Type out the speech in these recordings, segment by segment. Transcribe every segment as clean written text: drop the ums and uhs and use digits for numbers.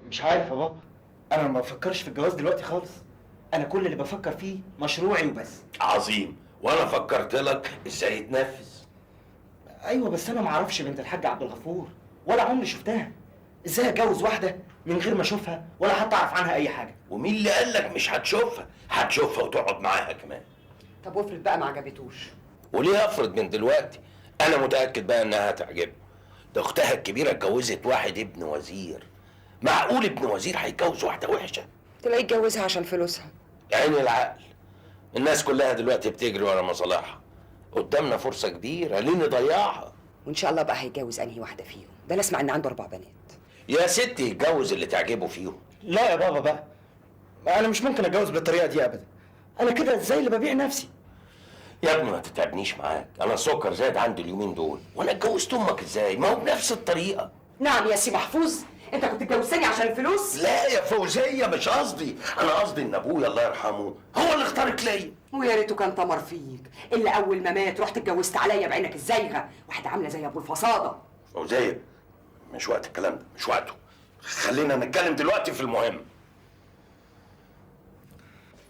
مش عارف يا بابا. انا ما بفكرش في الجواز دلوقتي خالص. انا كل اللي بفكر فيه مشروعي وبس. عظيم. وانا فكرت لك ازاي يتنفذ. ايوه بس انا ما اعرفش بنت الحاج عبد الغفور ولا عمري شفتها. ازاي اتجوز واحده من غير ما اشوفها ولا حتى اعرف عنها اي حاجه؟ ومين اللي قال لك مش هتشوفها؟ هتشوفها وتقعد معاها كمان. طب وافرض بقى ما عجبتوش؟ وليه افرض من دلوقتي؟ انا متاكد بقى انها هتعجبه. ده اختها الكبيره اتجوزت واحد ابن وزير. معقول ابن وزير هيتجوز واحده وحشه؟ تلاقيه اتجوزها عشان فلوسها. عين العقل. الناس كلها دلوقتي بتجري ورا مصالحها. قدامنا فرصه كبيره، ليه نضيعها؟ وان شاء الله بقى هيتجوز انهي واحده فيهم؟ ده انا اسمع ان عنده 4 بنات. يا ستي يتجوز اللي تعجبه فيهم. لا يا بابا بقى، انا مش ممكن اتجوز بالطريقه دي ابدا. انا كده زي اللي ببيع نفسي. يا ابني ما تتعبنيش معاك، انا السكر زاد عندي اليومين دول، وانا اتجوزت امك ازاي؟ ما هو بنفس الطريقه. نعم يا سي محفوظ، انت كنت اتجوزتني عشان الفلوس؟ لا يا فوزيه مش قصدي، انا قصدي ان ابويا الله يرحمه هو اللي اختارك ليا. ويا ريته كان تمر فيك، الا اول ما مات رحت اتجوزت عليا بعينك الزايغه، واحده عامله زي ابو الفصاده. فوزيه مش وقت الكلام ده، مش وقته. خلينا نتكلم دلوقتي في المهم.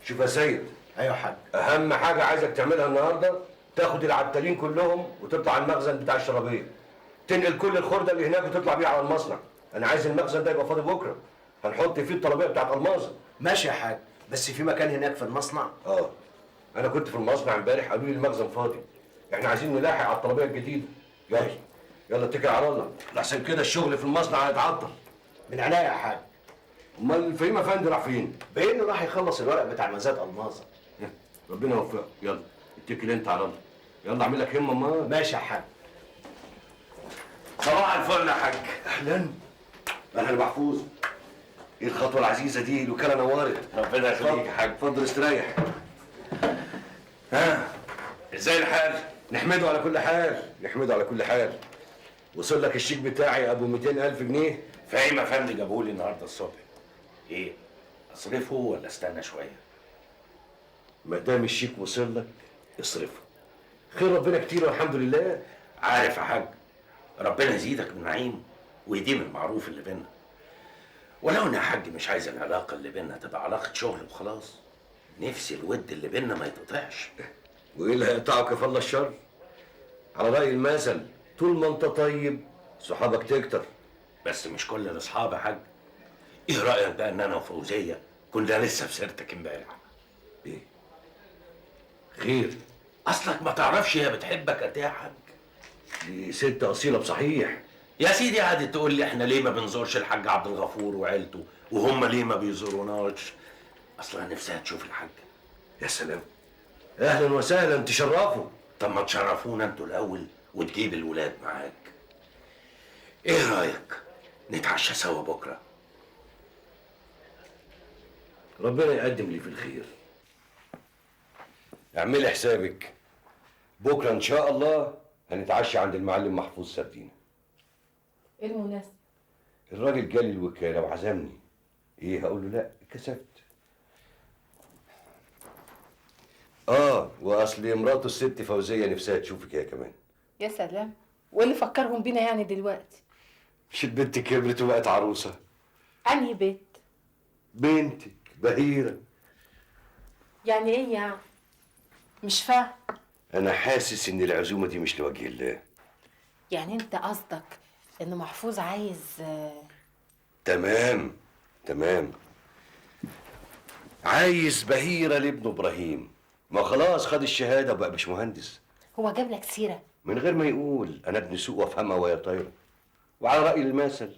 شوف يا سيد، ايوه يا حاج. اهم حاجه عايزك تعملها النهارده تاخد العتالين كلهم وتطلع المخزن بتاع الشرابيه، تنقل كل الخرده اللي هناك وتطلع بيها على المصنع. انا عايز المخزن ده يبقى فاضي بكره، هنحط فيه الطلبيه بتاعت الماظه. ماشي يا حاج، بس في مكان هناك في المصنع؟ انا كنت في المصنع امبارح قالوا لي المخزن فاضي، احنا عايزين نلاحق على الطلبيه الجديده. يلا يلا اتكل على الله، لحسن كده الشغل في المصنع هيتعطل. من عينيا يا حاج. امال فهيم افندي راح فين؟ بانه راح يخلص الورق بتاع مزاد الماظه. ربنا يوفقك. يلا اتكل انت على الله، يلا اعمل لك همه امال. ماشي يا حاج. صباح الفل يا حاج. اهلا اهلا محفوظ. ايه الخطوه العزيزه دي؟ الوكاله نورت. ربنا يخليك يا حاج. اتفضل استريح. ها ازاي الحال؟ نحمده على كل حال، نحمده على كل حال. وصل لك الشيك بتاعي ابو 200,000 جنيه. فهيم افندي جابولي النهارده الصبح. ايه اصرفه ولا استنى شويه؟ ما دام الشيك وصل لك اصرفه، خير ربنا كتير والحمد لله. عارف يا حاج، ربنا يزيدك من نعيمه ويديم المعروف اللي بينا. ولو انا يا حاج مش عايز العلاقه اللي بينا تبقى علاقه شغل وخلاص، نفسي الود اللي بينا ما يتقطعش. وايه اللي هيقطعك يا الله الشر؟ على راي المثل، طول ما انت طيب صحابك تكتر. بس مش كل الاصحاب يا حاج. ايه رايك بقى ان انا وفوزيه كنا لسه في سيرتك امبارح؟ ايه خير؟ اصلك ما تعرفش هي بتحبك قد ايه يا حاج. دي ست اصيله بصحيح. يا سيدي قعدت تقول لي احنا ليه ما بنزورش الحاج عبد الغفور وعيلته، وهم ليه ما بيزوروناش. اصلا نفسها تشوف الحاج. يا سلام، اهلا وسهلا تشرفوا. طب ما تشرفونا انتوا الاول وتجيب الولاد معاك. ايه رايك نتعشى سوا بكره؟ ربنا يقدم لي في الخير. اعملي حسابك بكره ان شاء الله هنتعشى عند المعلم محفوظ سردينه. ايه المناسبة؟ الراجل جالي الوكاله وعزمني. ايه هقول له لا؟ كسفت. واصل مراته الست فوزيه نفسها تشوفك هي كمان. يا سلام، وايه اللي فكرهم بينا يعني دلوقتي؟ مش البنت كبرت وبقت عروسه؟ انهي بيت؟ بنتك بهيره. يعني ايه يعني؟ مش فاهم. انا حاسس ان العزومه دي مش لوجه الله. يعني انت قصدك ان محفوظ عايز تمام تمام، عايز بهيره لابنه ابراهيم. ما خلاص خد الشهاده وبقى مش مهندس. هو جاب لك سيرة؟ من غير ما يقول انا ابن سوق وافهمها وهي طايره. وعلى راي المثل،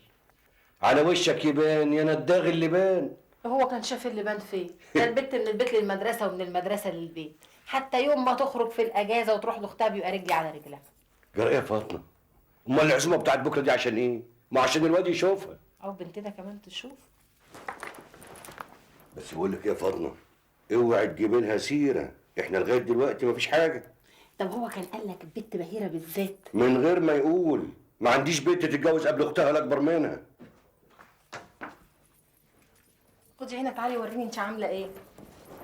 على وشك يبان يا نداغ اللي بان. هو كان شاف اللي بان فين؟ ده البت من البيت للمدرسة ومن المدرسة للبيت، حتى يوم ما تخرج في الاجازة وتروح لاختها بيبقى رجلي على رجلها. جرى ايه يا فاطمه؟ امال العزومه بتاعت بكره دي عشان ايه؟ ما عشان الواد يشوفها. او بنتنا كمان تشوف. بس بقول لك ايه يا فاطمه، اوعي تجيب لها سيره، احنا لغايه دلوقتي مفيش حاجه. طب هو كان قال لك البت بهيرة بالذات؟ من غير ما يقول. ما عنديش بنت تتجوز قبل اختها الاكبر منها. خدي هنا تعالي وريني انت عاملة ايه.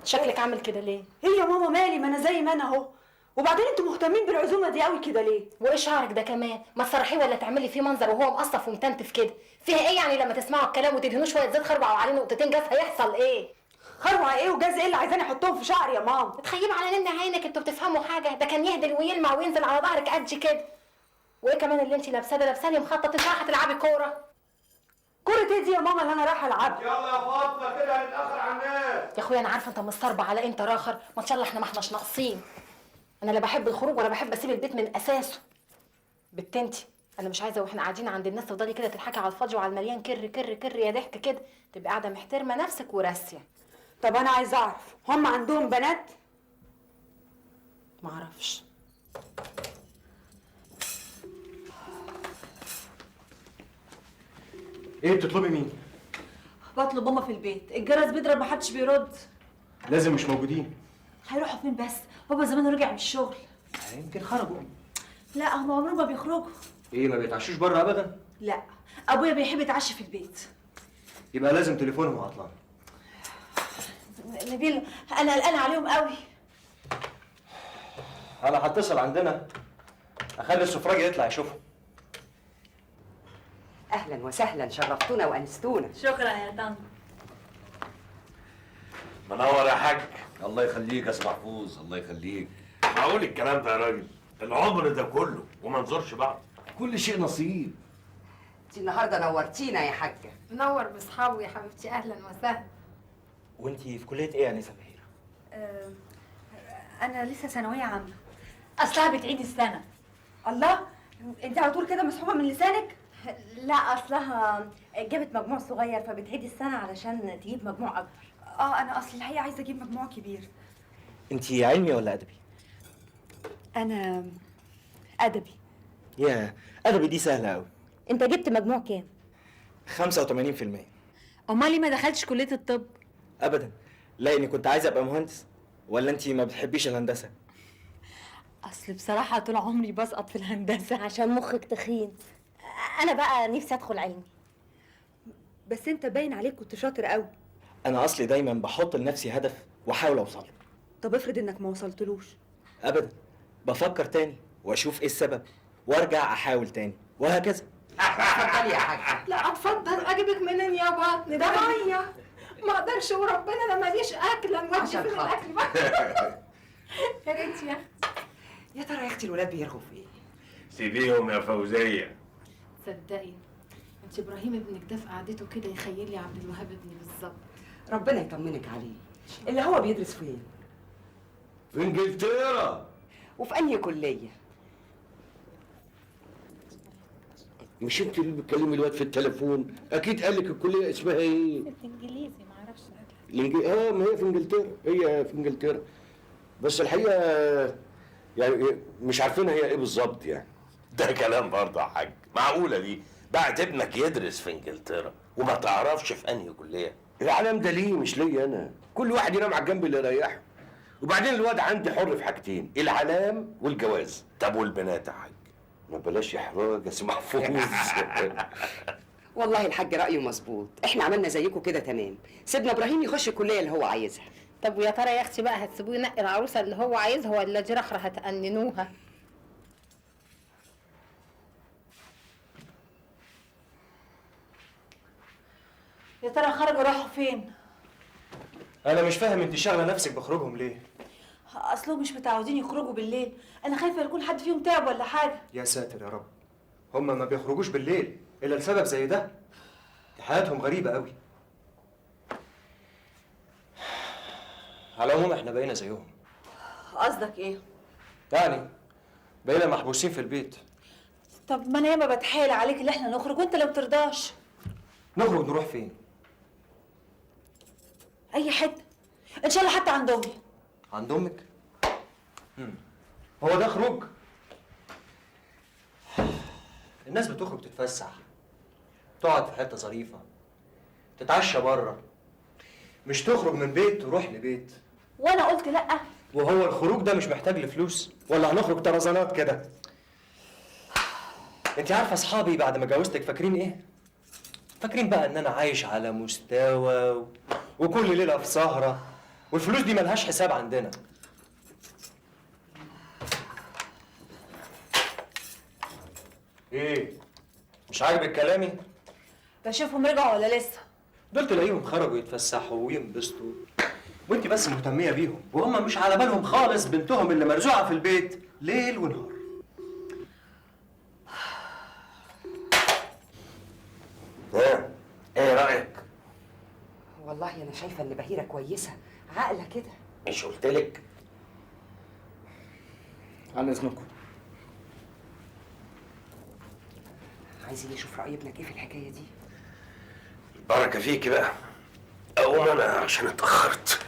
شكلك عامل كده ليه؟ هي يا ماما مالي، ما انا زي ما انا اهو. وبعدين انتوا مهتمين بالعزومه دي قوي كده ليه؟ وايه شعرك ده كمان؟ ما تصرحيه ولا تعملي فيه منظر وهو مقصف ومتنتف كده. فيها ايه يعني لما تسمعوا الكلام وتدهنوه شويه زيت خربع وعليه نقطتين جاز هيحصل ايه؟ خروع ايه وجاز ايه اللي عايزاني احطهم في شعري يا ماما؟ تخيب على نن عينك، انتوا بتفهموا حاجه؟ ده كان يهدل ويلمع وينزل على ظهرك قد كده. وايه كمان اللي انت لابساه ده؟ لابساني مخطط انت رايحه تلعبي كوره. كرة ايه دي يا ماما اللي انا رايحه العبها؟ يلا يا فاطمه كده هنتاخر على الناس. يا اخويا انا عارفه انت مستربع على انت راخر، ما ان شاء الله احنا ما احناش ناقصين. انا لا بحب الخروج ولا بحب اسيب البيت من اساسه. بنتي انا مش عايزه واحنا قاعدين عند الناس تفضلي كده تضحكي على الفاضي وعلى المليان كر كر كر يا ضحك كده. تبقى قاعده محترمه نفسك وراسيه. طب انا عايزه اعرف، هم عندهم بنات؟ ما اعرفش. ايه بتطلبي مين؟ بطلب ماما في البيت، الجرس بيضرب محدش بيرد. لازم مش موجودين. هيروحوا فين بس؟ بابا زمانه رجع من الشغل. يمكن خرجوا. لا هم عمرهم ما بيخرجوا. ايه ما بيتعشوش بره ابدا؟ لا ابويا بيحب يتعشى في البيت. يبقى لازم تليفونهم عطلان. نبيل انا قلقانه عليهم قوي. انا هتصل عندنا اخلي السفراجي يطلع يشوفهم. اهلا وسهلا، شرفتونا وانستونا. شكرا يا طنط. منور يا حاج. الله يخليك يا سي محفوظ، الله يخليك. معقول الكلام ده يا راجل؟ العمر ده كله وما نزورش بعض. كل شيء نصيب. انت النهارده نورتينا يا حاجه. منور باصحابه يا حبيبتي، اهلا وسهلا. وانتي في كليه ايه يا نسا بهيره؟ انا لسه ثانويه عامه. اصلها بتعيد السنه. الله، انت على طول كده مسحوبه من لسانك؟ لا اصلها جابت مجموع صغير فبتعيد السنه علشان تجيب مجموع اكبر. انا اصل الحقيقه عايزه اجيب مجموع كبير. انتي علمي ولا ادبي؟ انا ادبي. يا ادبي دي سهله قوي. انت جبت مجموع كام؟ 85%. امال ليه ما دخلتش كليه الطب؟ ابدا، لا اني كنت عايز ابقى مهندس. ولا انتي ما بتحبيش الهندسه؟ اصل بصراحه طول عمري بسقط في الهندسه. عشان مخك تخين. انا بقى نفسي ادخل علمي. بس انت باين عليك كنت شاطر قوي. انا اصلي دايما بحط لنفسي هدف واحاول اوصله. طب افرض انك ما وصلتلوش؟ ابدا، بفكر تاني واشوف ايه السبب وارجع احاول تاني وهكذا. اتفضلي يا حاجه. لا اتفضل، اجيبك منين يا بطني؟ ده ميه. ما اقدرش وربنا انا ماليش اكل، نودي عشان فين خاطر. الاكل بقى؟ يا ريت يا يا ترى يا اختي الولاد بيرغوا في ايه؟ سيبيهم يا فوزيه. تصدقي انت ابراهيم ابنك ده في قعدته كده يخيل لي عبد الوهاب ابني بالظبط. ربنا يطمنك عليه. اللي هو بيدرس فين؟ في انجلترا. وفي انهي كليه؟ مش انت اللي بتكلمي الواد في التليفون؟ اكيد قال لك الكليه اسمها ايه؟ انجليزي ما اعرفش. ما هي في انجلترا، هي في انجلترا. بس الحقيقه يعني مش عارفين هي ايه بالظبط يعني. ده كلام برضه يا حاج، معقوله دي؟ بعت ابنك يدرس في انجلترا وما تعرفش في انهي كليه؟ العالم ده ليه مش ليا انا، كل واحد ينام على الجنب اللي يريحه. وبعدين الواد عندي حر في حاجتين، العلام والجواز. طب والبنات يا حاج؟ ما بلاش احراج يا سي محفوظ. والله الحاج رايه مظبوط، احنا عملنا زيكم كده تمام، سيبنا ابراهيم يخش الكليه اللي هو عايزها. طب ويا ترى يا اختي بقى هتسيبوه ينقي العروسه اللي هو عايزها ولا دي رخره هتأننوها؟ يا ترى خرجوا راحوا فين؟ انا مش فاهم انت شاغله نفسك بخروجهم ليه؟ اصلهم مش متعودين يخرجوا بالليل، انا خايفه يكون حد فيهم تعب ولا حاجه. يا ساتر يا رب. هما ما بيخرجوش بالليل الا لسبب زي ده. دي حياتهم غريبه قوي. على العموم احنا بقينا زيهم. قصدك ايه؟ يعني بقينا محبوسين في البيت. طب ما انا ياما بتحايل عليك اللي احنا نخرج وانت لو ترضاش. نخرج نروح فين؟ اي حته، ان شاء الله حتى عند امي. عند امك؟ هو ده خروج؟ الناس بتخرج تتفسح، تقعد في حته ظريفه، تتعشى بره، مش تخرج من بيت تروح لبيت. وانا قلت لا. وهو الخروج ده مش محتاج لفلوس ولا هنخرج طرزانات كده؟ انت عارفه اصحابي بعد ما جوزتك فاكرين ايه؟ فاكرين بقى ان انا عايش على مستوى وكل ليله في سهره، والفلوس دي ملهاش حساب عندنا. ايه؟ مش عاجبك كلامي؟ بشوفهم رجعوا ولا لسه؟ دول تلاقيهم خرجوا يتفسحوا وينبسطوا، وانت بس مهتميه بيهم وهم مش على بالهم خالص بنتهم اللي مرزوعه في البيت ليل ونهار. ايه رايك؟ والله انا شايفه ان بهيره كويسه، عاقله كده. مش قلتلك؟ عن اذنكم. عايزين نشوف راي ابنك ايه في الحكايه دي. البركه فيكي بقى. اقوم انا عشان اتاخرت.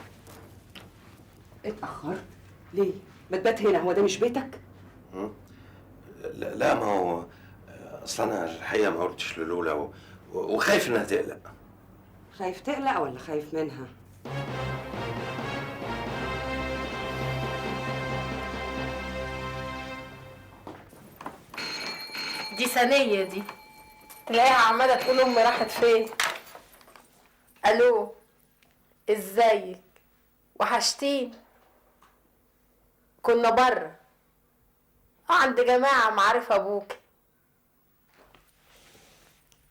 اتاخرت؟ ليه؟ ما تبات هنا، هو ده مش بيتك؟ لا ما هو اصل انا الحقيقه ما قلتش للولا وخايف انها تقلق. خايف تقلق ولا خايف منها؟ دي ثانية دي تلاقيها عمالة تقول أمي راحت فين. ألو، إزيك؟ وحشتين. كنا برا عند جماعة معارف أبوك.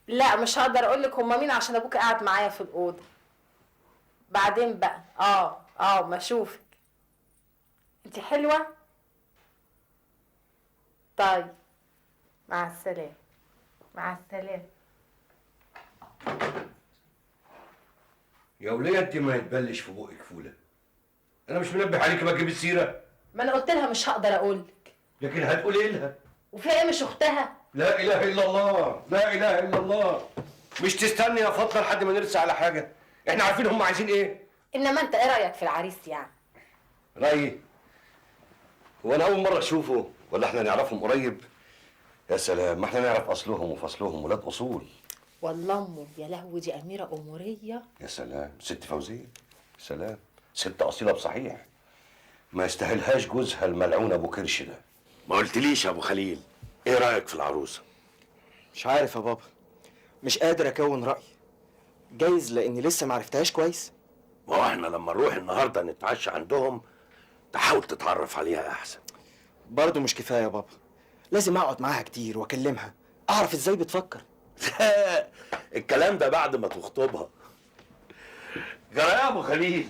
لا مش هقدر أقولك هما مين عشان أبوك قاعد معايا في الأوضة. بعدين بقى ما أشوفك. انتي حلوة؟ طيب مع السلامة. مع السلامة. يا وليه انت ما يتبلش في بقك فوله. انا مش منبه عليك ما تجيب السيره. ما أنا قلت لها مش هقدر أقولك. لكن هتقولي لها. وفيها إيه مش أختها؟ لا اله الا الله، لا اله الا الله. مش تستني يا فاطمه لحد ما نرسى على حاجه. احنا عارفين هم عايزين ايه. إنما أنت إيه رأيك في العريس يعني؟ رايي؟ هو انا اول مره اشوفه ولا احنا نعرفهم قريب؟ يا سلام، ما احنا نعرف اصلهم وفصلهم، ولاد اصول. والله أمه يا لهوي دي أميرة أمورية. يا سلام، ست فوزيه. سلام، ست اصيله بصحيح. ما يستاهلهاش جوزها الملعون ابو كرش ده. ما قلتليش يا ابو خليل، ايه رايك في العروسه؟ مش عارف يا بابا، مش قادر اكون راي. جايز لاني لسه ما عرفتهاش كويس. ما هو احنا لما نروح النهارده نتعشى عندهم تحاول تتعرف عليها احسن. برضه مش كفايه يا بابا، لازم اقعد معاها كتير واكلمها اعرف ازاي بتفكر. لا الكلام ده بعد ما تخطبها. جرى يا ابو خليل،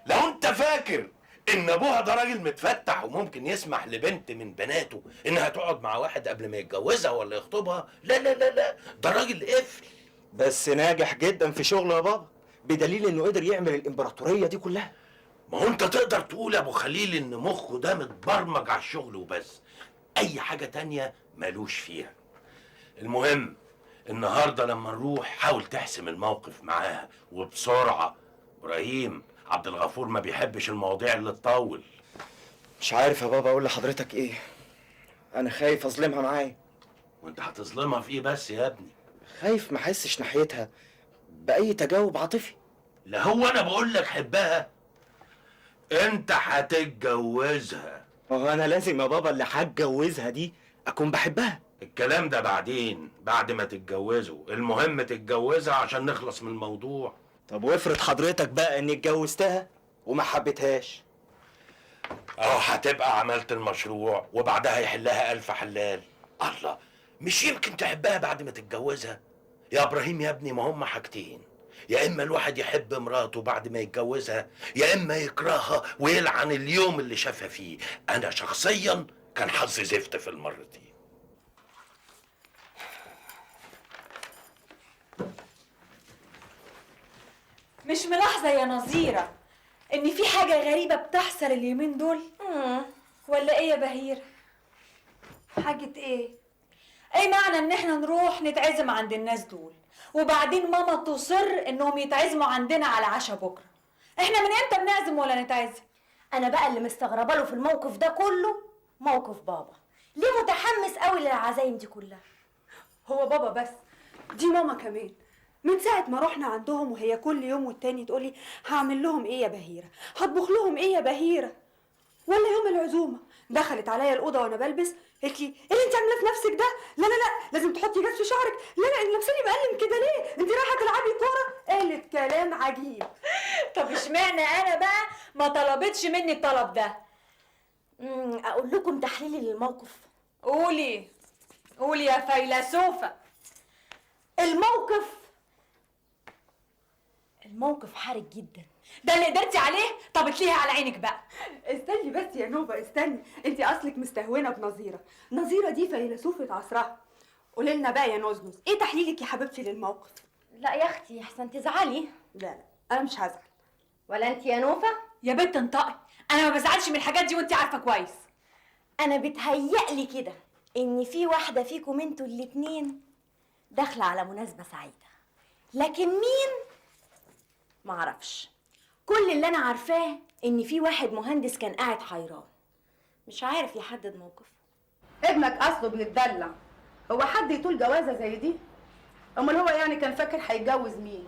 لو انت فاكر ان ابوها ده راجل متفتح وممكن يسمح لبنت من بناته انها تقعد مع واحد قبل ما يتجوزها ولا يخطبها، لا لا لا لا، ده راجل قفل. بس ناجح جدا في شغله يا بابا، بدليل انه قدر يعمل الامبراطوريه دي كلها. ما هو انت تقدر تقول يا ابو خليل ان مخه ده متبرمج على الشغل وبس، اي حاجه تانية مالوش فيها. المهم النهارده لما نروح حاول تحسم الموقف معاها وبسرعه. ابراهيم عبد الغفور ما بيحبش المواضيع اللي تطول. مش عارف يا بابا اقول لحضرتك ايه، انا خايف اظلمها معايا. وانت هتظلمها في ايه بس يا ابني؟ خايف ما احسش ناحيتها باي تجاوب عاطفي. لا هو انا بقول لك حبها، انت هتتجوزها. ما هو انا لازم يا بابا اللي هتجوزها دي اكون بحبها. الكلام ده بعدين بعد ما تتجوزوا، المهم تتجوزها عشان نخلص من الموضوع. طب وافرض حضرتك بقى اني اتجوزتها وما حبيتهاش؟ اه هتبقى عملت المشروع وبعدها يحلها الف حلال. الله، مش يمكن تحبها بعد ما تتجوزها يا ابراهيم يا ابني؟ ما هم حاجتين، يا اما الواحد يحب مراته بعد ما يتجوزها، يا اما يكرهها ويلعن اليوم اللي شافها فيه. انا شخصيا كان حظي زفت في المرتين. مش ملاحظة يا نظيرة إن في حاجة غريبة بتحصل اليومين دول؟ ولا إيه يا بهير؟ حاجة ايه؟ إيه معنى إن إحنا نروح نتعزم عند الناس دول وبعدين ماما تصر إنهم يتعزموا عندنا على عشاء بكرة؟ إحنا من إمتى بنعزم ولا نتعزم؟ انا بقى اللي مستغربه له في الموقف ده كله موقف بابا. ليه متحمس قوي للعزايم دي كلها؟ هو بابا بس، دي ماما كمان. من ساعة ما رحنا عندهم وهي كل يوم والتاني تقولي هعمل لهم ايه يا بهيرة، هطبخ لهم ايه يا بهيرة. ولا يوم العزومة دخلت عليا الأوضة وأنا بلبس قالت لي ايه اللي انت عاملاه في نفسك ده؟ لا لا لا لازم تحطي جاز في شعرك، لا لا انت لابساني مقلم كده ليه؟ انت رايحة تلعبي كورة؟ قالت كلام عجيب. طب اشمعنى أنا بقى ما طلبتش مني الطلب ده؟ اقول لكم تحليلي للموقف. قولي قولي يا فيلسوفة. الموقف حرج جدا. ده اللي قدرتي عليه؟ طب اتليها على عينك بقى. استني بس يا نوبة استني، انت اصلك مستهونة بنظيرة. نظيرة دي فيلسوفة عصرها. قولي لنا بقى يا نوزنوز، ايه تحليلك يا حبيبتي للموقف؟ لا يا اختي احسن تزعلي. لا لا انا مش هزعل. ولا انت يا نوفة؟ يا بنت انطقي، انا ما بزعلش من الحاجات دي وانت عارفه كويس. انا بتهيألي كده ان في واحدة فيكم انتوا الاتنين داخلة على مناسبة سعيدة، لكن مين معرفش. كل اللي انا عارفاه ان في واحد مهندس كان قاعد حيران مش عارف يحدد موقفه. ابنك اصله بيتدلع، هو حد يطول جوازة زي دي؟ امال هو يعني كان فاكر هيتجوز مين؟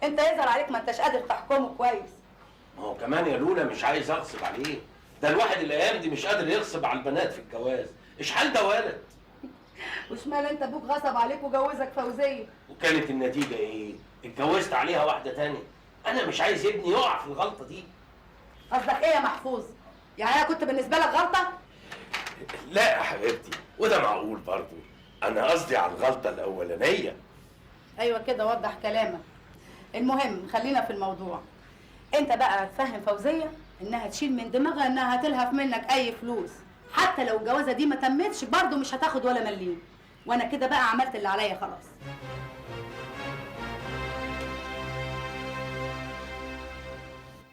انت يظهر عليك ما انتش قادر تحكمه كويس. ما هو كمان يا لولا مش عايز اغصب عليه، ده الواحد الايام دي مش قادر يغصب على البنات في الجواز، اشحال ده ولد. وشمال انت ابوك غصب عليك وجوزك فوزيه. وكانت النتيجه ايه؟ اتجوزت عليها واحده تانية. انا مش عايز ابني يقع في الغلطه دي. قصدك ايه يا محفوظ؟ يعني انا كنت بالنسبه لك غلطه؟ لا يا حبيبتي، وده معقول برضه. انا قصدي على الغلطه الاولانيه. ايوه كده وضح كلامك. المهم خلينا في الموضوع. انت بقى تفهم فوزيه انها تشيل من دماغها انها هتلهف منك اي فلوس، حتى لو الجوازه دي ما تمتش برضه مش هتاخد ولا مليم. وانا كده بقى عملت اللي عليا خلاص.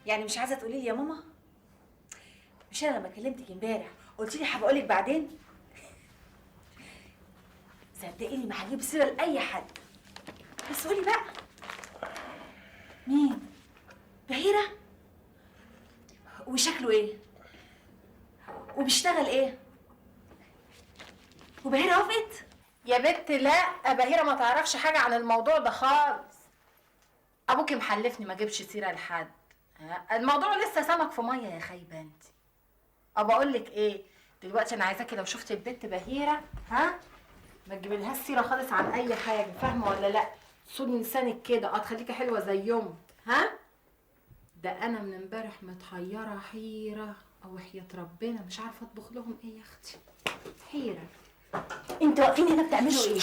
يعني مش عايزه تقولي لي يا ماما؟ مش انا لما كلمتك امبارح قلت لي هبقول لك بعدين؟ صدقيني ما هجيب سيره لاي حد، بس قولي بقى مين؟ بهيره؟ وشكله ايه؟ وبيشتغل ايه؟ وبهيره وافقت؟ يا بنت لا، بهيره ما تعرفش حاجه عن الموضوع ده خالص. ابوكي محلفني ما اجيبش سيره لحد. الموضوع لسه سمك في ميه يا خايبه انت. اقول لك ايه دلوقتي، انا عايزاكي لو شفتي البنت بهيره ما تجيبلهاش سيره خالص عن اي حاجه، فاهمه ولا لا؟ صون لسانك كده تخليكي حلوه زي يوم. ده انا من امبارح متحيره حيره، او وحياه ربنا مش عارفه اطبخ لهم ايه يا اختي. حيره. انتوا واقفين هنا بتعملوا ايه؟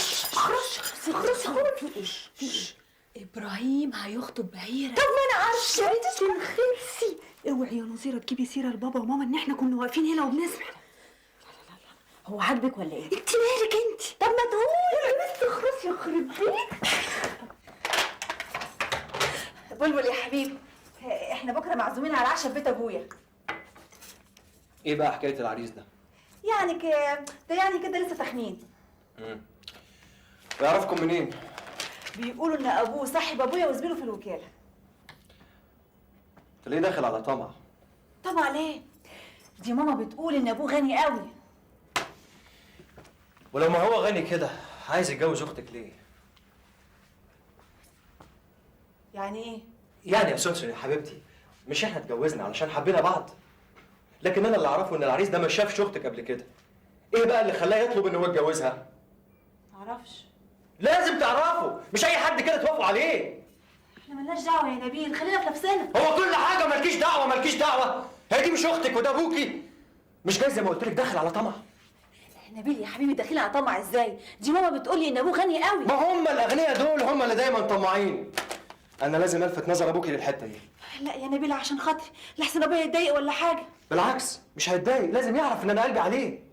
اخرسي في ايه؟ ابراهيم هيخطب بهيره. طب ما انا عارفه يا بنتي الخلسي. اوعي يا نظيره تجيبي سيره لبابا وماما ان احنا كنا واقفين هنا وبنسمع. هو عاجبك ولا ايه؟ انت مالك انت؟ طب ما تقولي يا بنتي اخرسي يخرب بيك. بلبل يا حبيبي، احنا بكره معزومين على العشاء في بيت ابويا. ايه بقى حكايه العريس ده؟ يعني كده لسه تخمين. يعرفكم منين؟ بيقولوا ان ابوه صاحب ابويا وزميله في الوكاله. انت ليه داخل على طمع؟ طبعا ليه؟ دي ماما بتقول ان ابوه غني قوي. ولو ما هو غني كده عايز يتجوز اختك ليه؟ يعني ايه؟ يعني يا سونسون يا حبيبتي، مش احنا اتجوزنا علشان حبينا بعض؟ لكن انا اللي اعرفه ان العريس ده ما شافش اختك قبل كده. ايه بقى اللي خلاه يطلب ان هو يتجوزها؟ معرفش. لازم تعرفه، مش اي حد كده توافقوا عليه. احنا مالناش دعوه يا نبيل، خلينا في نفسنا. هو كل حاجه مالكيش دعوه مالكيش دعوه؟ هي دي مش اختك وده ابوكي؟ مش جاي زي ما قلت لك داخل على طمع؟ نبيل يا حبيبي داخلين على طمع ازاي؟ دي ماما بتقول لي ان ابوه غني قوي. ما هم الاغنياء دول هم اللي دايما طماعين. انا لازم الفت نظر ابوكي للحته دي. لا يا نبيل عشان خاطري، لحسن ابويا يتضايق ولا حاجه. بالعكس مش هيتضايق، لازم يعرف ان انا قلبي عليه.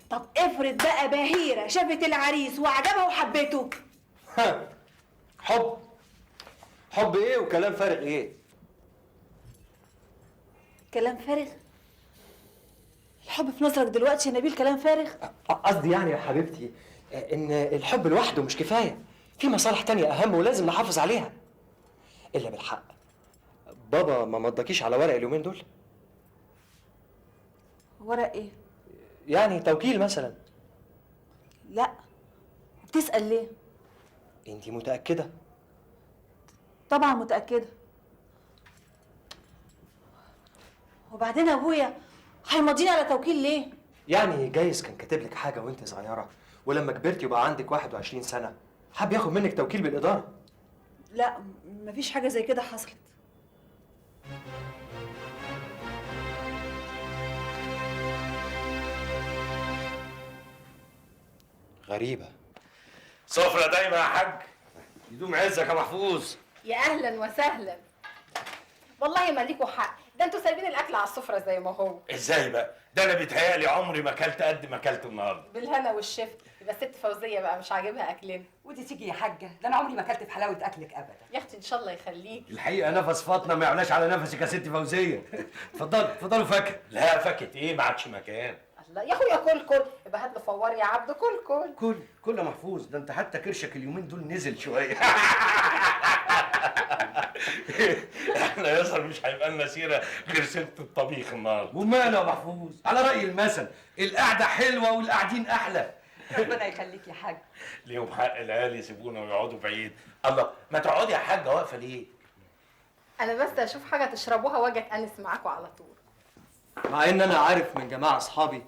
طب افرض بقى بهيره شافت العريس وعجبها وحبته. حب ايه وكلام فارغ ايه؟ كلام فارغ؟ الحب في نظرك دلوقتي يا نبيل كلام فارغ؟ قصدي يعني يا حبيبتي ان الحب لوحده مش كفايه، في مصالح تانية اهم ولازم نحافظ عليها. الا بالحق بابا ما مضاكيش على ورق اليومين دول؟ ورق ايه؟ يعني توكيل مثلا. لا. بتسأل ليه؟ انتي متأكدة؟ طبعا متأكدة. وبعدين ابويا هيمضيني على توكيل ليه؟ يعني جايز كان كاتب لك حاجة وانت صغيرة، ولما كبرتي وبقى عندك 21 سنة حب ياخد منك توكيل بالإدارة. لا مفيش حاجة زي كده حصلت. غريبة. سفرة دايما يا حاج، يدوم عزك يا محفوظ. يا اهلا وسهلا. والله ما ليكوا حق، ده انتوا سايبين الاكل على السفره زي ما هو. ازاي بقى؟ ده انا بيتهيألي عمري ما اكلت قد ما اكلت النهارده. بالهنا والشفا. يبقى ست فوزيه بقى مش عاجبها اكلنا. ودي تيجي يا حاجه، ده انا عمري ما اكلت في حلاوه اكلك ابدا. يا اختي ان شاء الله يخليك. الحقيقه نفس فاطمه ما يعلاش على نفسك يا ست فوزيه. اتفضلوا فاكهه. لا فاكهه ايه، ما عادش مكان. الله يا اخويا كل يبقى هات له فوار يا عبد. كل يا محفوظ، ده انت حتى كرشك اليومين دول نزل شويه. احنا يظهر مش هيبقى لنا سيره غير ست الطبيخ النهارده. وماله يا محفوظ، على راي المثل القعده حلوه والقاعدين احلى. ربنا يخليك يا حاج. ليهم حق العيال يسيبونا ويقعدوا بعيد. الله، ما تقعدي يا حاجه واقفه ليه؟ انا بس اشوف حاجه تشربوها واجي اتأنس معاكم على طول. مع ان انا عارف من جماعه اصحابي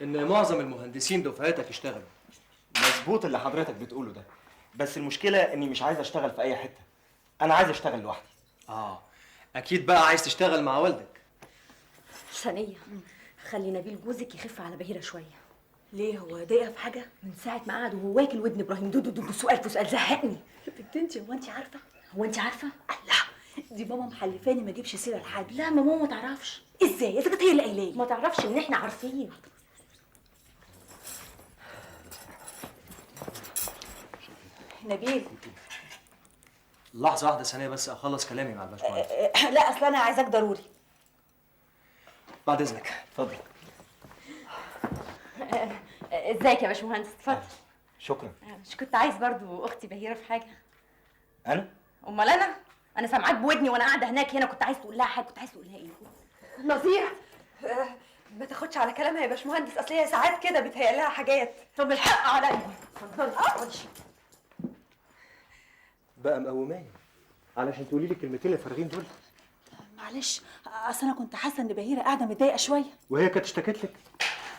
ان معظم المهندسين دفعتك اشتغلوا. مظبوط اللي حضرتك بتقوله ده، بس المشكله اني مش عايز اشتغل في اي حته. انا عايز اشتغل لوحدي. اكيد بقى عايز تشتغل مع والدك. ثانية، خلي نبيل جوزك يخف على بهيرة شوية. ليه هو ضايقها في حاجة؟ من ساعة ما قعد وهو واكل ودن ابراهيم دو دو دو سؤال في سؤال زهقني. بنت انت هو انت عارفة؟ هو انت عارفة؟ الله، دي ماما محلفاني ما اجيبش سيرة لحد. لا ما ماما ما تعرفش. ازاي؟ اذا كانت هي اللي قايله لي. ما تعرفش ان احنا عارفين. نبيل. لحظه واحده ثانيه بس اخلص كلامي مع الباشمهندس. لا اصل انا عايزاك ضروري. بعد اذنك. اتفضل. ازيك يا باشمهندس؟ اتفضل. شكرا. مش كنت عايز برضو اختي بهيرة في حاجة؟ انا؟ امال انا سامعاك بودني وانا قاعدة هناك هنا. كنت عايز تقول لها حاجة. كنت عايز تقول لها ايه؟ نظير، ما تاخدش على كلامها يا باشمهندس، اصل هي ساعات كده بيتهيأ لها حاجات. طب الحق عليا. اتفضل اقعدي. بقى مقوماني علشان تقولي لي الكلمتين الفارغين دول. معلش، اصل انا كنت حاسه ان بهيره قاعده متضايقه شويه. وهي كانت اشتكت لك؟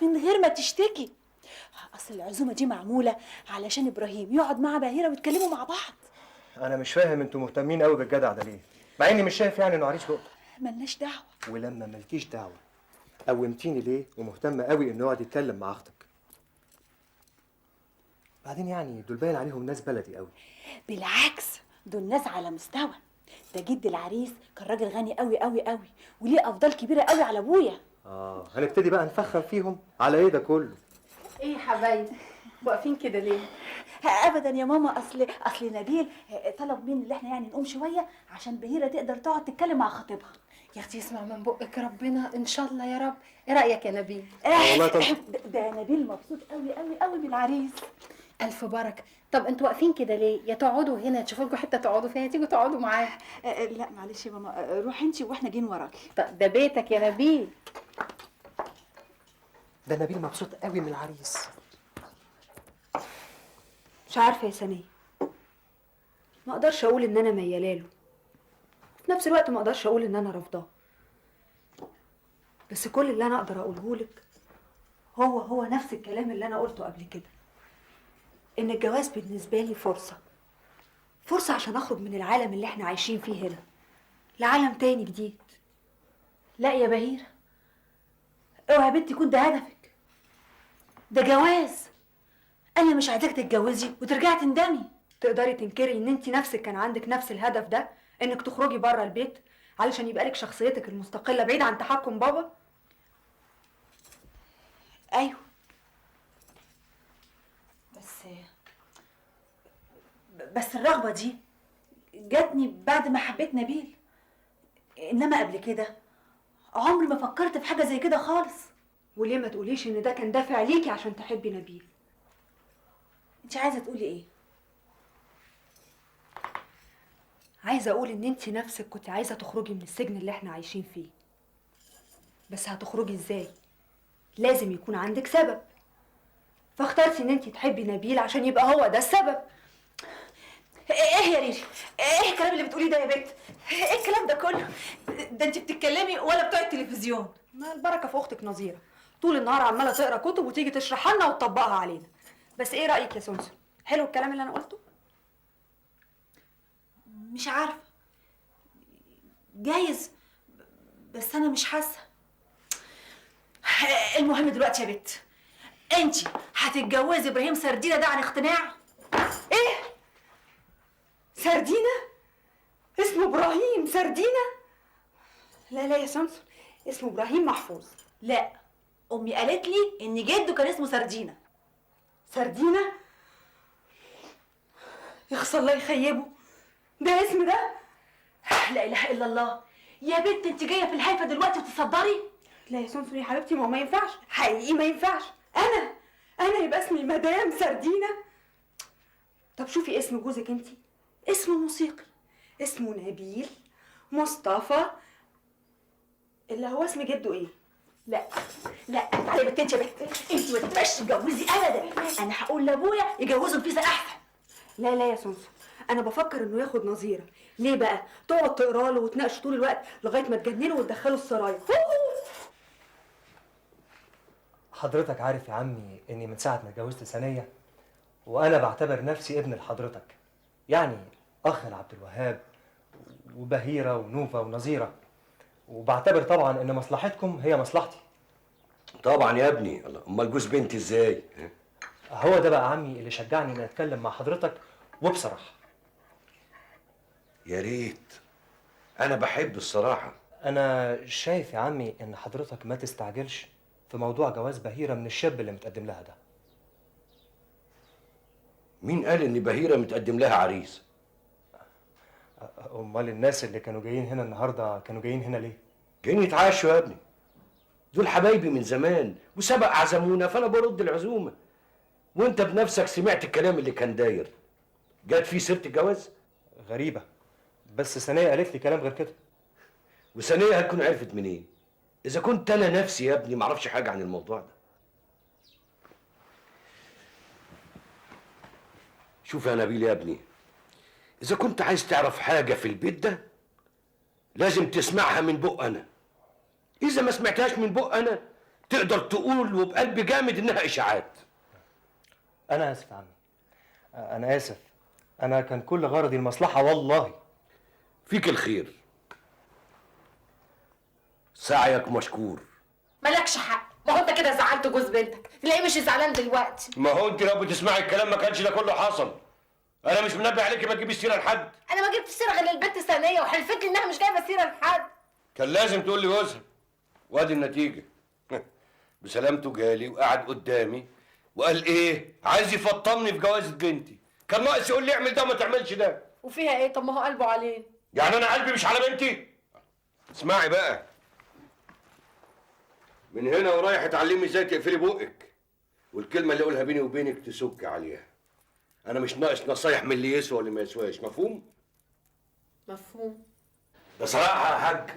من غير ما تشتكي. اصل العزومه دي معموله علشان ابراهيم يقعد مع بهيره ويتكلموا مع بعض. انا مش فاهم انتوا مهتمين قوي بالجدع ده ليه؟ مع اني مش شايف يعني انه عريس لقطه. ملناش دعوه. ولما مالكيش دعوه قومتيني ليه ومهتمه قوي انه يقعد يتكلم مع اختك؟ بعدين يعني دول باين عليهم ناس بلدي قوي. بالعكس، دول ناس على مستوى. ده جد العريس كان راجل غني قوي قوي قوي وليه افضال كبيره قوي على ابويا. هنبتدي بقى نفخم فيهم على ايه ده كله؟ ايه يا حبايبي واقفين كده ليه؟ ابدا يا ماما، اصل نبيل طلب مني ان احنا يعني نقوم شويه عشان بهيره تقدر تقعد تتكلم مع خطيبها. يا اختي اسمع من بقك ربنا ان شاء الله يا رب. ايه رايك يا نبيل؟ والله طب ده نبيل مبسوط قوي قوي قوي بالعريس. الف بركه. طب انتوا واقفين كده ليه؟ يا تقعدوا هنا تشوفوا لكم حته تقعدوا فيها، تيجوا تقعدوا معايا. لا معلش يا ماما، روحي انتي واحنا جايين وراكي. طب ده بيتك يا نبيل. ده نبيل مبسوط قوي من العريس. مش عارفة يا سنية، ما اقدرش اقول ان انا ميالاله، في نفس الوقت ما اقدرش اقول ان انا رافضاه. بس كل اللي انا اقدر اقوله لك هو نفس الكلام اللي انا قلته قبل كده، ان الجواز بالنسبه لي فرصه عشان اخرج من العالم اللي احنا عايشين فيه هنا لعالم تاني جديد. لا يا بهيره، اوعي يا بنتي يكون ده هدفك. ده جواز. انا مش عايزاك تتجوزي وترجعي تندمي. تقدري تنكري ان انت نفسك كان عندك نفس الهدف ده، انك تخرجي بره البيت علشان يبقى لك شخصيتك المستقله بعيد عن تحكم بابا؟ ايوه، بس الرغبه دي جاتني بعد ما حبيت نبيل، انما قبل كده عمري ما فكرت في حاجه زي كده خالص. وليه ما تقوليش ان ده كان دافع ليكي عشان تحبي نبيل؟ انت عايزه تقولي ايه؟ عايزه اقول ان انت نفسك كنت عايزه تخرجي من السجن اللي احنا عايشين فيه، بس هتخرجي ازاي؟ لازم يكون عندك سبب، فاخترتي ان انت تحبي نبيل عشان يبقى هو ده السبب. ايه يا ريري؟ ايه الكلام اللي بتقوليه ده يا بنت؟ ايه الكلام ده كله؟ ده انت بتتكلمي ولا بتوع التلفزيون؟ ما البركه في اختك نظيره، طول النهار عماله تقرا كتب وتيجي تشرحها لنا وتطبقها علينا. بس ايه رايك يا سمسم؟ حلو الكلام اللي انا قلته؟ مش عارفه، جايز، بس انا مش حاسه. المهم دلوقتي يا بنت، انت هتتجوزي ابراهيم سردينه ده عن اقتناع؟ ايه؟ سردينه؟ اسمه ابراهيم سردينه؟ لا يا سمسم، اسمه ابراهيم محفوظ. لا، امي قالت لي ان جده كان اسمه سردينه. سردينه؟ يخص الله يخيبه، ده اسم ده؟ لا اله الا الله يا بنت، انت جايه في الهايفه دلوقتي وتصدري؟ لا يا سمسم يا حبيبتي، ما ينفعش، حقيقي ما ينفعش. انا يبقى اسمي مدام سردينه؟ طب شوفي اسم جوزك انت، اسمه موسيقي، اسمه نبيل مصطفى، اللي هو اسم جده ايه؟ لا لا تعالي يا بنت انت يا بنت، انت ما تبقاش تتجوزي ابدا. انا هقول لابويا يجوزوا الفيزا احسن. لا لا يا سونسو، انا بفكر انه ياخد نظيره. ليه بقى؟ تقعد تقرا له وتناقش طول الوقت لغايه ما تجننه وتدخله السرايا. حضرتك عارف يا عمي اني من ساعه ما اتجوزت ثانيه وانا بعتبر نفسي ابن لحضرتك، يعني اخ لعبد الوهاب وبهيره ونوفا ونظيره، وبعتبر طبعا ان مصلحتكم هي مصلحتي. طبعا يا ابني. الله، امال جوز بنتي ازاي؟ هو ده بقى عمي اللي شجعني اني اتكلم مع حضرتك وبصراحه. يا ريت، انا بحب الصراحه. انا شايف يا عمي ان حضرتك ما تستعجلش في موضوع جواز بهيره من الشاب اللي متقدم لها ده. مين قال ان بهيره متقدم لها عريس؟ امال الناس اللي كانوا جايين هنا النهارده كانوا جايين هنا ليه؟ جايين يتعاشوا يا ابني. دول حبايبي من زمان وسبق عزمونا، فانا برد العزومه. وانت بنفسك سمعت الكلام اللي كان داير. جات فيه سيره الجواز؟ غريبه، بس ثانيه قالت لي كلام غير كده. وثانيه هتكون عرفت منين؟ اذا كنت انا نفسي يا ابني معرفش حاجه عن الموضوع ده. شوف يا نبيل يا ابني، اذا كنت عايز تعرف حاجه في البيت ده لازم تسمعها من بق انا. اذا ما سمعتهاش من بق انا تقدر تقول وبقلب جامد انها اشاعات. انا اسف يا عمي، انا اسف. انا كان كل غرضي المصلحه والله. فيك الخير، سعيك مشكور. مالكش حق، ما هو انت كده زعلت جوز بنتك، تلاقيه مش زعلان دلوقتي. ما هو انت لو بتسمعي الكلام ما كانش ده كله حصل. انا مش منبه عليكي ما تجيبيش سيره لحد. انا ما جبتش سيره غير للبنت ثانيه وحلفت لي انها مش جايبه سيره لحد. كان لازم تقول لي جوزها، وادي النتيجه. بسلامته جالي وقعد قدامي وقال ايه؟ عايز يفطمني في جوازة بنتي. كان ناقص يقول لي اعمل ده وما تعملش ده. وفيها ايه؟ طب ما هو قلبه عليه. يعني انا قلبي مش على بنتي؟ اسمعي بقى، من هنا ورايح اتعلمي ازاي تقفلي بقك، والكلمه اللي اقولها بيني وبينك تسك عليها. انا مش ناقص نصايح من اللي يسوى واللي ما يسواش. مفهوم؟ مفهوم. بصراحة يا حاج،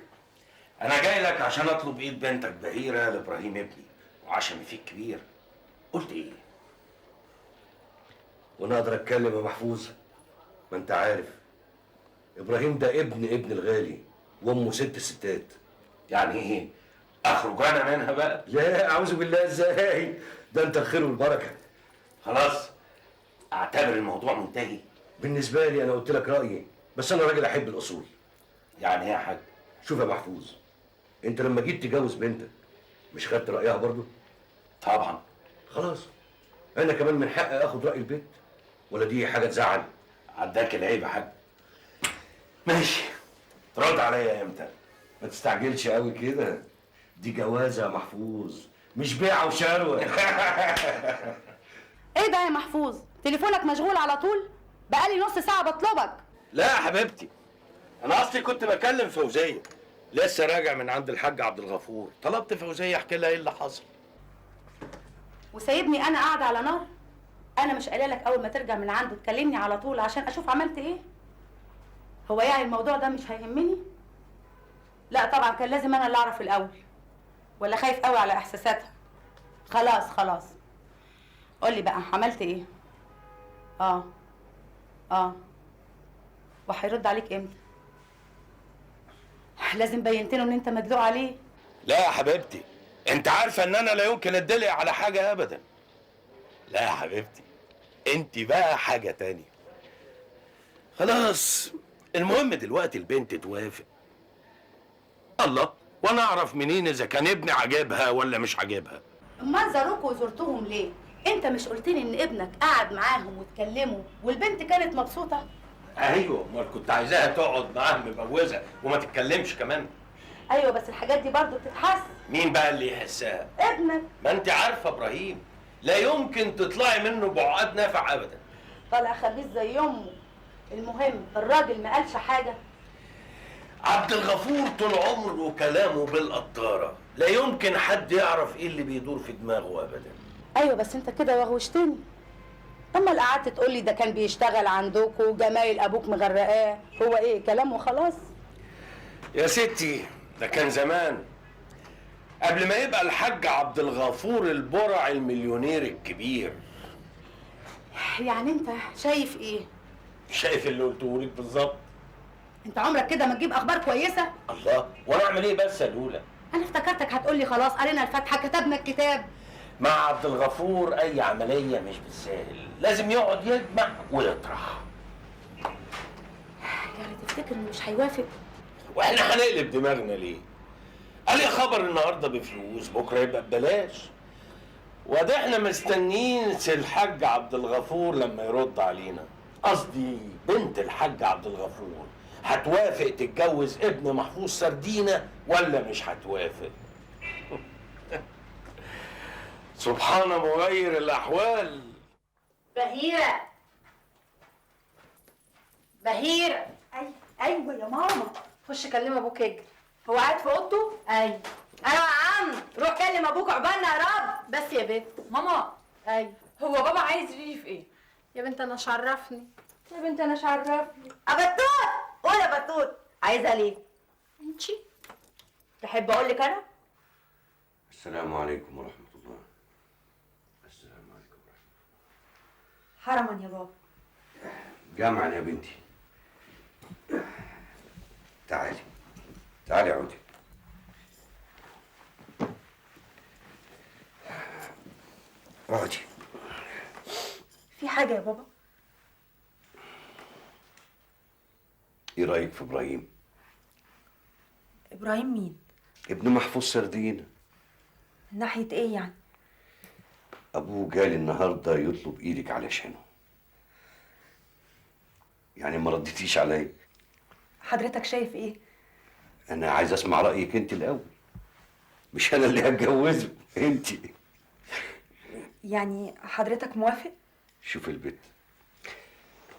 أنا جاي لك عشان أطلب إيد بنتك بهيرة لإبراهيم ابني، وعشان فيك كبير. قلت إيه؟ وانا اقدر اتكلم يا محفوظ؟ ما انت عارف ابراهيم ده ابن الغالي وامه ست ستات. يعني إيه؟ أخرج أنا منها بقى؟ لا اعوذ بالله، ازاي؟ ده انت الخير والبركه. خلاص أعتبر الموضوع منتهي. بالنسبه لي انا قلت لك رايي، بس انا راجل احب الاصول. يعني إيه يا حاج؟ شوف يا محفوظ، انت لما جيت تجوز بنتك مش خدت رايها برضو؟ طبعا. خلاص انا كمان من حقي اخد راي البنت، ولا دي حاجه تزعل؟ عداك العيب يا حاج. ماشي، ترد عليا امتى؟ ما تستعجلش قوي كده، دي جوازه يا محفوظ مش بيعه وشروه. ايه ده يا محفوظ؟ تليفونك مشغول على طول؟ بقالي نص ساعة بطلبك. لا يا حبيبتي، انا اصلي كنت بكلم فوزيه، لسه راجع من عند الحاج عبد الغفور، طلبت فوزيه احكي لها ايه اللي حصل. وسايبني انا قاعدة على نار؟ انا مش قايله لك اول ما ترجع من عنده تكلمني على طول عشان اشوف عملت ايه؟ هو يعني الموضوع ده مش هيهمني؟ لا طبعا كان لازم انا اللي اعرف الاول. ولا خايف قوي على احساساتها؟ خلاص خلاص، قولي بقى عملت ايه؟ وهيرد عليك امتى؟ لازم بينت له ان انت مدلوق عليه. لا يا حبيبتي، انت عارفه ان انا لا يمكن ادلق على حاجه ابدا. لا يا حبيبتي، انت بقى حاجه تانية. خلاص، المهم دلوقتي البنت توافق. الله، وانا اعرف منين اذا كان ابني عاجبها ولا مش عاجبها؟ امال زاروكوا وزرتهم ليه؟ انت مش قلت لي ان ابنك قعد معاهم واتكلموا والبنت كانت مبسوطه؟ ايوه، امال كنت عايزاها تقعد معاه مبوزه وما تتكلمش كمان. ايوه بس الحاجات دي برضو بتتحس. مين بقى اللي يحسها؟ ابنك. ما انت عارفه ابراهيم لا يمكن تطلعي منه بعقد نافع ابدا. طالع خبيث زي امه. المهم الراجل ما قالش حاجه. عبد الغفور طول عمره كلامه بالقطاره، لا يمكن حد يعرف ايه اللي بيدور في دماغه ابدا. ايوه بس انت كده وغوشتني. امال قعدت تقول لي ده كان بيشتغل عندكوا وجمايل ابوك مغرقاه، هو ايه كلام وخلاص؟ يا ستي ده كان زمان. قبل ما يبقى الحاج عبد الغفور البرع المليونير الكبير. يعني انت شايف ايه؟ شايف اللي قلته لك بالظبط. انت عمرك كده ما تجيب اخبار كويسه؟ الله، وانا اعمل ايه بس يا لولا؟ انا افتكرتك هتقول لي خلاص قرينا الفاتحه كتبنا الكتاب. مع عبد الغفور اي عمليه مش بالسهل، لازم يقعد يجمع ويطرح. يعني تفتكر انه مش هيوافق؟ واحنا هنقلب دماغنا ليه؟ قال لي خبر النهارده بفلوس بكره يبقى ببلاش. وده احنا مستنيين الحاج عبد الغفور لما يرد علينا. قصدي بنت الحاج عبد الغفور هتوافق تتجوز ابن محفوظ سردينة ولا مش هتوافق؟ سبحان مغير الاحوال. بهيرة بهيرة. ايوه يا ماما. خش كلم ابوك اجري. هو قاعد في اوضته؟ ايوه. ايوه يا عم، روح كلم ابوك عقبالنا يا رب. بس يا بنت. ماما، ايوه. هو بابا عايز ريلي في ايه؟ يا بنت انا شرفني. يا بنت انا مش عرفني. بطوط، قول يا بطوط، عايزه ليه؟ انتي تحب اقول لك انا؟ السلام عليكم ورحمة الله. السلام عليكم ورحمة حرما يا بابا. الله. جمعا يا بنتي. تعالي تعالي عودي. اقعدي. في حاجه يا بابا؟ ايه رايك في ابراهيم؟ ابراهيم مين؟ ابن محفوظ سردينة. من ناحيه ايه يعني؟ ابوه جالي النهارده يطلب ايدك علشانه. يعني ما رديتيش عليا. حضرتك شايف ايه؟ انا عايز اسمع رايك انت الاول، مش انا اللي هتجوزه، انت. يعني حضرتك موافق؟ شوفي البيت،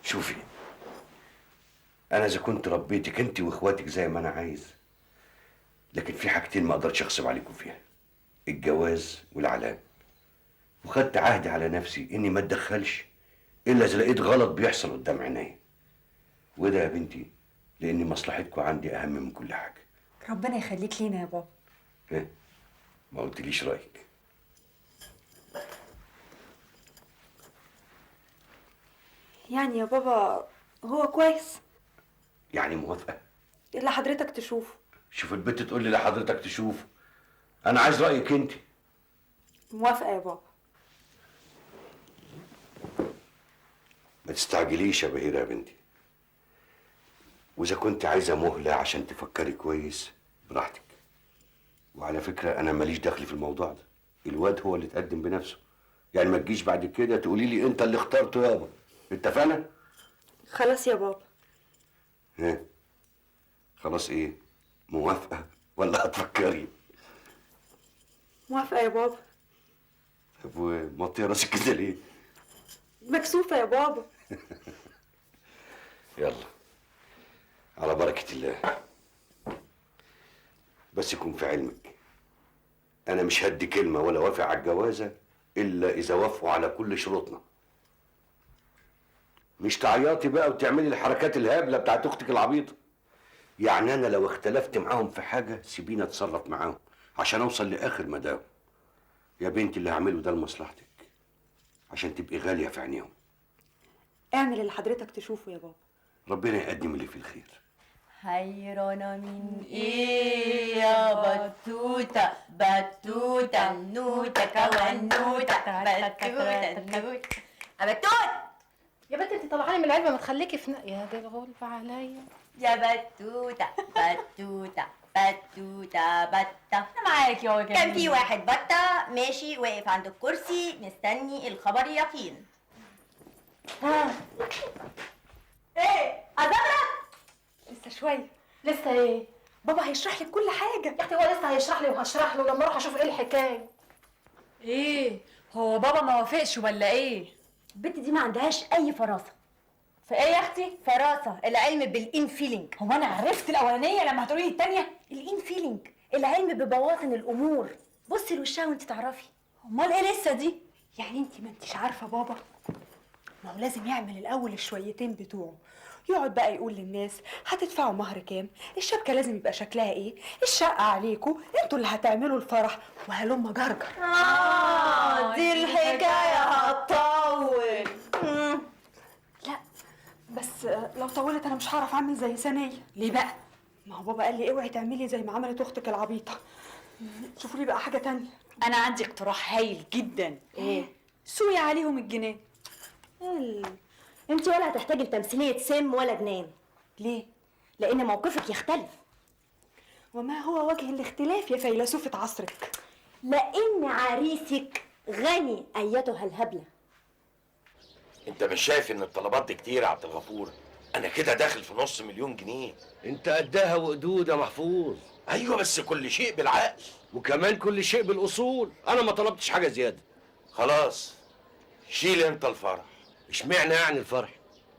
شوفي، انا اذا كنت ربيتك انت واخواتك زي ما انا عايز، لكن في حاجتين ما اقدرش اغصب عليكم فيها: الجواز والعلام. وخدت عهد على نفسي اني ما اتدخلش الا اذا لقيت غلط بيحصل قدام عينيا. وده يا بنتي لان مصلحتكم عندي اهم من كل حاجه. ربنا يخليك لينا يا بابا. ها؟ ما قلتليش رايك. يعني يا بابا هو كويس يعني موافقه؟ اللي حضرتك تشوفه. شوف البنت تقول لي لحضرتك تشوفه، انا عايز رايك انت. موافقه يا بابا. ما تستعجليش يا بهيرة يا بنتي، واذا كنت عايزه مهله عشان تفكري كويس براحتك. وعلى فكره انا ماليش دخل في الموضوع ده، الواد هو اللي اتقدم بنفسه. يعني ما تجيش بعد كده تقولي لي انت اللي اخترته يابا. اتفقنا؟ خلاص يا بابا. ها؟ خلاص ايه؟ موافقه ولا هتفكري؟ موافقه يا بابا. طب ومطيه راسك كده ليه؟ مكسوفه يا بابا. يلا على بركة الله. بس يكون في علمك أنا مش هدي كلمة ولا وافق على الجوازة إلا إذا وافقوا على كل شروطنا. مش تعيطي بقى وتعملي الحركات الهابلة بتاعت أختك العبيطة. يعني أنا لو اختلفت معاهم في حاجة سيبيني أتصرف معاهم عشان أوصل لآخر مداهم. يا بنتي اللي هعمله ده لمصلحتك عشان تبقي غالية في عينيهم. اعمل اللي حضرتك تشوفه يا بابا. ربنا يقدم اللي فيه الخير. حيرانة من ايه يا بطوطة بطوطة نوتة كونوتة بطوطة نوتة يا بطوط. يا بنت انت طلعاني من العلبه ما تخليكي في يا دي الغلب عليا. يا بطوطة بطوطة بطوطة بطة. انا معاكي اهو. كان في واحد بطة ماشي واقف عند الكرسي مستني الخبر يقين. ايه أزغرط؟ لسه شويه. لسه ايه؟ بابا هيشرح لك كل حاجه. يا اختي هو لسه هيشرح لي وهشرح له لما اروح اشوف ايه الحكايه. ايه؟ هو بابا ما وافقش ولا ايه؟ البنت دي ما عندهاش اي فراسه. في ايه يا اختي؟ فراسه، العلم بالان فيلينج. هو انا عرفت الاولانيه لما هتقولي لي الثانيه؟ الان فيلينج العلم ببواطن الامور. بصي لوشها وانت تعرفي. امال ايه لسه دي؟ يعني انت ما انتش عارفه بابا؟ ما هو لازم يعمل الاول الشويتين بتوعه، يقعد بقى يقول للناس هتدفعوا مهر كام، الشبكه لازم يبقى شكلها ايه، الشقه عليكم، انتوا اللي هتعملوا الفرح، وهلم جرجر. دي الحكايه هتطول. لا بس لو طولت انا مش هعرف اعمل زي ثانيه. ليه بقى؟ ما هو بابا قال لي اوعي تعملي زي ما عملت اختك العبيطه. شوفوا لي بقى حاجه تانية. انا عندي اقتراح هايل جدا. ايه؟ سوي عليهم الجنيه. انت ولا هتحتاجي لتمثيليه سم ولا جنان. ليه؟ لان موقفك يختلف. وما هو وجه الاختلاف يا فيلسوفه عصرك؟ لان عريسك غني ايتها الهبله. انت مش شايف ان الطلبات دي كتير يا عبد الغفور؟ انا كده داخل في نص مليون جنيه. انت قدها وقدود يا محفوظ. ايوه بس كل شيء بالعقل، وكمان كل شيء بالاصول. انا ما طلبتش حاجه زياده. خلاص شيل انت الفرح. اشمعنى يعني الفرح؟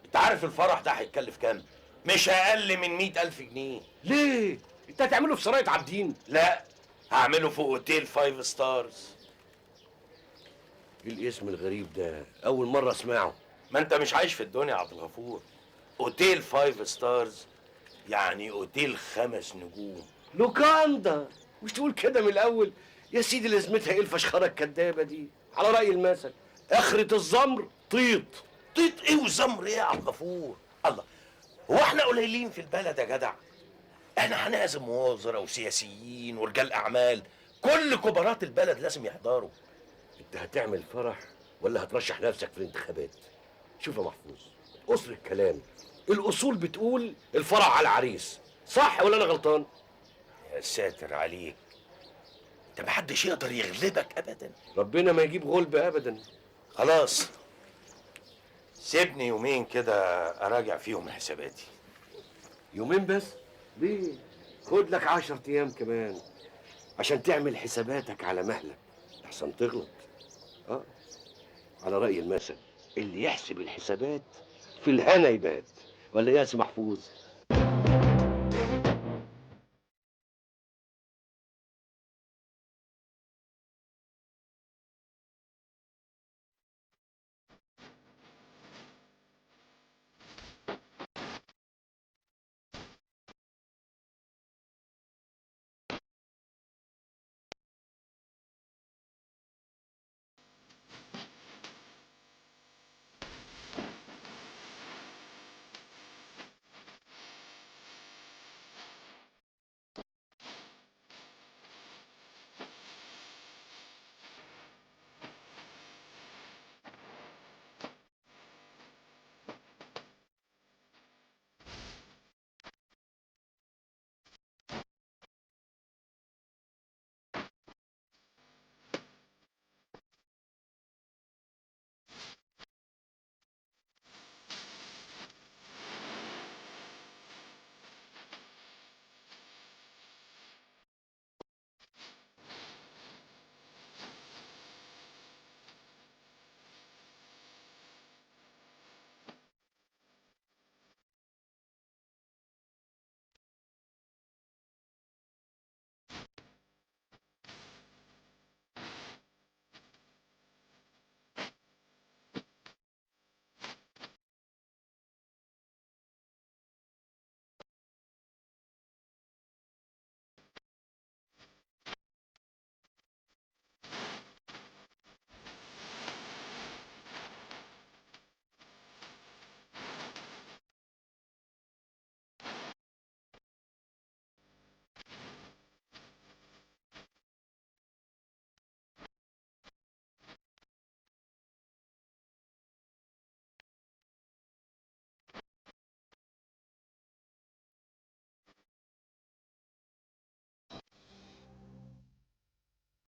انت عارف الفرح ده هيتكلف كام؟ مش اقل من 100,000 جنيه. ليه؟ انت هتعمله في سراية عابدين؟ لا، هعمله في اوتيل 5 ستارز. ايه الاسم الغريب ده؟ اول مره اسمعه. ما انت مش عايش في الدنيا يا عبد الغفور. اوتيل 5 ستارز يعني اوتيل 5 نجوم. لوكاندا. مش تقول كده من الاول يا سيدي؟ لازمتها ايه الفشخره الكدابه دي؟ على راي المثل اخره الزمر طيط. طيط ايه وزمر ايه يا عبد الغفور؟ الله، هو احنا قليلين في البلد يا جدع؟ احنا هنعزم وزراء وسياسيين ورجال اعمال، كل كبارات البلد لازم يحضروا. انت هتعمل فرح ولا هترشح نفسك في الانتخابات؟ شوف يا محفوظ، قصر الكلام، الاصول بتقول الفرح على العريس، صح ولا انا غلطان؟ يا ساتر عليك، انت محدش يقدر يغلبك ابدا. ربنا ما يجيب غلب ابدا. خلاص سيبني يومين كده اراجع فيهم حساباتي. يومين بس؟ ليه؟ خد لك 10 ايام كمان عشان تعمل حساباتك على مهلك احسن تغلط. على رأي المثل اللي يحسب الحسابات في الهنا يبات، ولا يا سي محفوظ؟